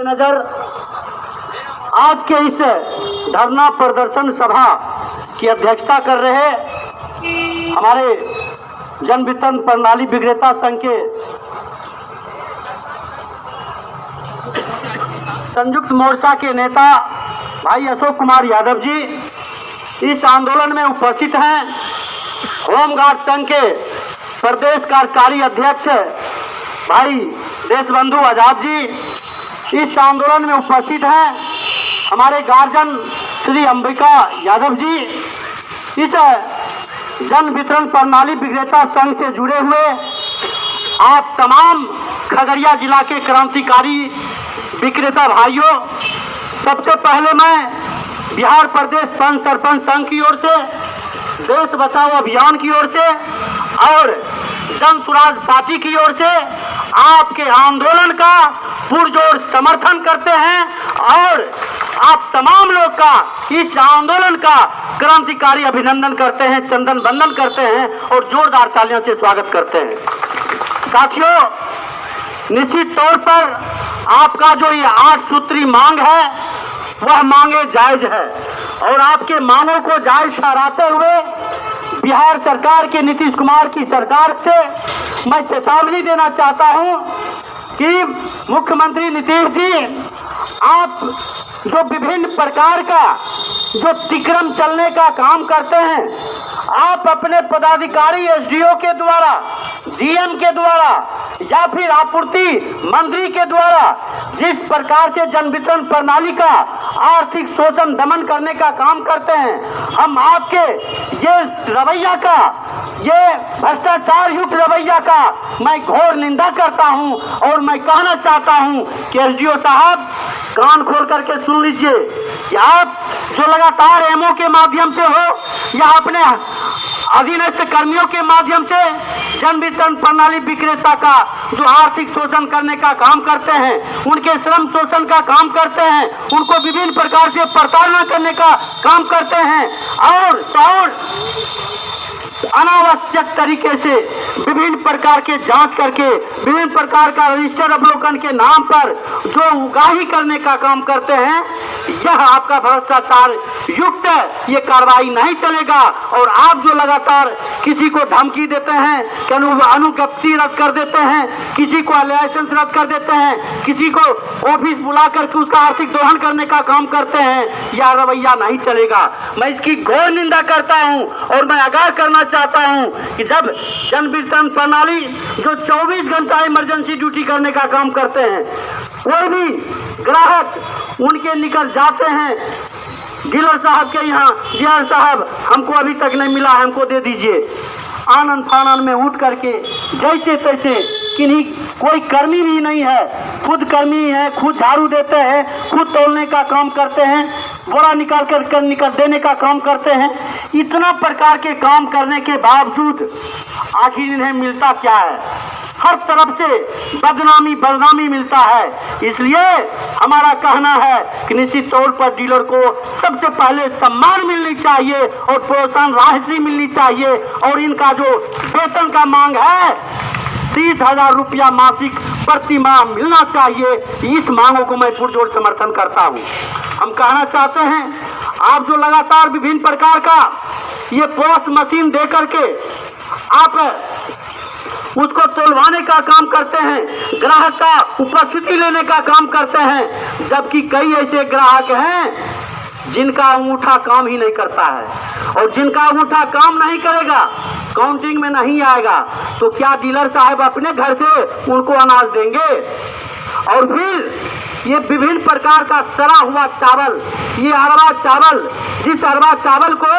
मद्देनजर आज के इस धरना प्रदर्शन सभा की अध्यक्षता कर रहे हमारे जन वितरण प्रणाली विक्रेता संघ के संयुक्त मोर्चा के नेता भाई अशोक कुमार यादव जी इस आंदोलन में उपस्थित हैं। होमगार्ड संघ के प्रदेश कार्यकारी अध्यक्ष भाई देशबंधु आजाद जी इस आंदोलन में उपस्थित हैं। हमारे गार्जियन श्री अंबिका यादव जी इस जन वितरण प्रणाली विक्रेता संघ से जुड़े हुए आप तमाम खगड़िया जिला के क्रांतिकारी विक्रेता भाइयों, सबसे पहले मैं बिहार प्रदेश पंच सरपंच संघ की ओर से, देश बचाओ अभियान की ओर से और जन स्वराज पार्टी की ओर से आपके आंदोलन का पुरजोर समर्थन करते हैं और आप तमाम लोग का इस आंदोलन का क्रांतिकारी अभिनंदन करते हैं, चंदन वंदन करते हैं और जोरदार तालियों से स्वागत करते हैं। साथियों, निश्चित तौर पर आपका जो ये 8 सूत्री मांग है वह मांगे जायज है और आपके मांगों को जायज ठहराते हुए बिहार सरकार के नीतीश कुमार की सरकार से मैं चेतावनी देना चाहता हूं कि मुख्यमंत्री नीतीश जी, आप जो विभिन्न प्रकार का जो तिक्रम चलने का काम करते हैं, आप अपने पदाधिकारी एसडीओ के द्वारा, डीएम के द्वारा या फिर आपूर्ति मंत्री के द्वारा जिस प्रकार से जन वितरण प्रणाली का आर्थिक शोषण दमन करने का काम करते हैं, हम आपके ये रवैया का, ये भ्रष्टाचार युक्त रवैया का मैं घोर निंदा करता हूं और मैं कहना चाहता हूं कि एसडीओ साहब कान खोल करके सुन लीजिए कि आप जो लगातार एमओ के माध्यम से हो या अपने अधीनस्थ कर्मियों के माध्यम से जन वितरण प्रणाली विक्रेता का जो आर्थिक शोषण करने का काम करते हैं, उनके श्रम शोषण का काम करते हैं, उनको विभिन्न प्रकार से प्रताड़ना करने का काम करते हैं और अनावश्यक तरीके से विभिन्न प्रकार के जांच करके विभिन्न प्रकार का रजिस्टर अवलोकन के नाम पर जो उगाही करने का काम करते हैं, यह आपका भ्रष्टाचार युक्त ये कार्रवाई नहीं चलेगा। और आप जो लगातार किसी को धमकी देते हैं कि अनुज्ञप्ति रद्द कर देते हैं, किसी को लाइसेंस रद्द कर देते हैं, किसी को ऑफिस बुला करके उसका आर्थिक दोहन करने का काम करते हैं, यह रवैया नहीं चलेगा। मैं इसकी घोर निंदा करता हूं और मैं आगाह करना चाहता हूं कि जब जन वितरण प्रणाली जो 24 घंटा इमरजेंसी ड्यूटी करने का काम करते हैं, कोई भी ग्राहक उनके निकल जाते हैं डीलर साहब के यहाँ, डीलर साहब हमको अभी तक नहीं मिला, हमको दे दीजिए, आनन फानन में उठ करके जैसे तैसे, किन्हीं कोई कर्मी भी नहीं है, खुद कर्मी है, खुद झाड़ू देते हैं, खुद तोलने का काम करते हैं, बोरा निकाल कर निकल देने का काम करते हैं। इतना प्रकार के काम करने के बावजूद आखिर इन्हें मिलता क्या है? हर तरफ से बदनामी मिलता है। इसलिए हमारा कहना है कि निश्चित तौर पर डीलर को सबसे पहले सम्मान मिलनी चाहिए और प्रोत्साहन राशि मिलनी चाहिए और इनका जो वेतन का मांग है 30,000 रुपया मासिक प्रति माह मिलना चाहिए। इस मांगों को मैं पुरजोर समर्थन करता हूं। हम कहना चाहते हैं, आप जो लगातार विभिन्न प्रकार का ये पोस्ट मशीन दे करके आप उसको तोलवाने का काम करते हैं, ग्राहक का उपस्थिति लेने का काम करते हैं, जबकि कई ऐसे ग्राहक हैं जिनका अंगूठा काम ही नहीं करता है और जिनका अंगूठा काम नहीं करेगा, काउंटिंग में नहीं आएगा, तो क्या डीलर साहब अपने घर से उनको अनाज देंगे? और फिर ये विभिन्न प्रकार का सड़ा हुआ चावल, ये अरवा चावल, जिस अरवा चावल को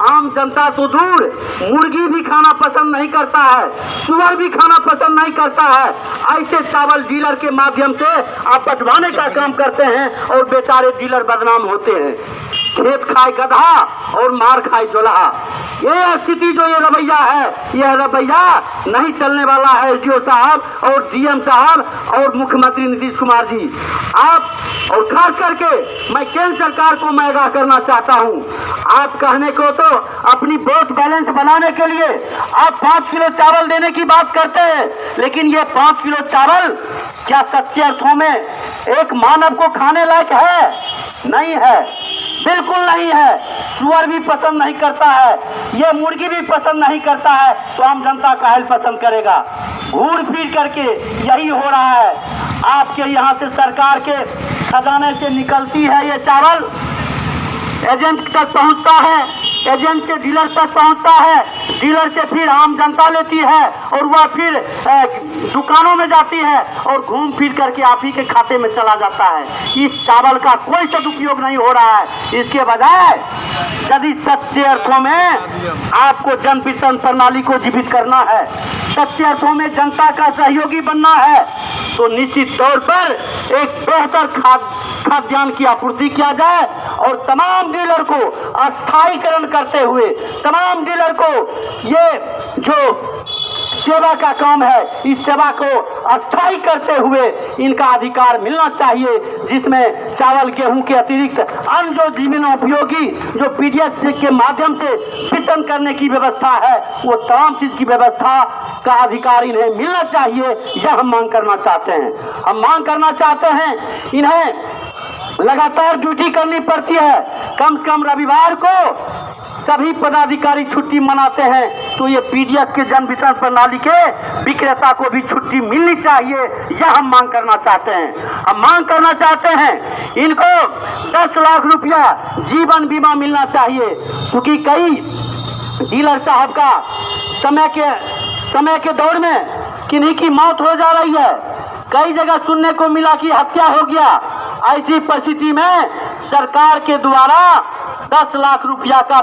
आम जनता तो दूर मुर्गी भी खाना पसंद नहीं करता है, सुअर भी खाना पसंद नहीं करता है, ऐसे चावल डीलर के माध्यम से आप बंटवाने का काम करते हैं और बेचारे डीलर बदनाम होते हैं। खेत खाए गधा और मार खाए जोलहा। ये स्थिति जो ये रवैया है, यह रवैया नहीं चलने वाला है। एसडीओ साहब और डीएम साहब और मुख्यमंत्री नीतीश कुमार जी, आप और खास करके मैं केंद्र सरकार को मैं आगाह करना चाहता हूं। आप कहने को तो अपनी वोट बैलेंस बनाने के लिए आप 5 किलो चावल देने की बात करते हैं, लेकिन ये 5 किलो चावल क्या सच्चे अर्थों में एक मानव को खाने लायक है? नहीं है, बिल्कुल नहीं है। सुअर भी पसंद नहीं करता है, ये मुर्गी भी पसंद नहीं करता है, तो आम जनता काहे पसंद करेगा? घूर फिर करके यही हो रहा है। आपके यहाँ से सरकार के खजाने से निकलती है ये चावल, एजेंट तक पहुंचता है, एजेंट से डीलर तक पहुंचता है, डीलर से फिर आम जनता लेती है और वह फिर दुकानों में जाती है और घूम फिर करके आप ही के खाते में चला जाता है। इस चावल का कोई सदुपयोग नहीं हो रहा है। इसके बजाय यदि सच्चे अर्थों में आपको जन वितरण प्रणाली को जीवित करना है, सच्चे अर्थों में जनता का सहयोगी बनना है, तो निश्चित तौर पर एक बेहतर खाद्यान्न की आपूर्ति किया जाए और तमाम डीलर को अस्थायीकरण करते हुए, तमाम डीलर को ये जो सेवा का काम है, इस सेवा को अस्थायी करते हुए इनका अधिकार मिलना चाहिए, जिसमें चावल गेहूं के अतिरिक्त अन्य जो जीवन उपयोगी जो पीडीएस के माध्यम से वितरण करने की व्यवस्था है, वो तमाम चीज की व्यवस्था का अधिकार इन्हें मिलना चाहिए। यह हम मांग करना चाहते हैं। हम मांग करना चाहते हैं इन्हें लगातार ड्यूटी करनी पड़ती है। कम से कम रविवार को सभी पदाधिकारी छुट्टी मनाते हैं, तो ये पीडीएस के जन वितरण प्रणाली के विक्रेता को भी छुट्टी मिलनी चाहिए। यह हम मांग करना चाहते हैं। हम मांग करना चाहते हैं इनको 10 लाख रुपया जीवन बीमा मिलना चाहिए, क्योंकि कई डीलर साहब का समय के दौर में किन्हीं की मौत हो जा रही है। कई जगह सुनने को मिला कि हत्या हो गया। ऐसी परिस्थिति में सरकार के द्वारा 10 लाख रुपया का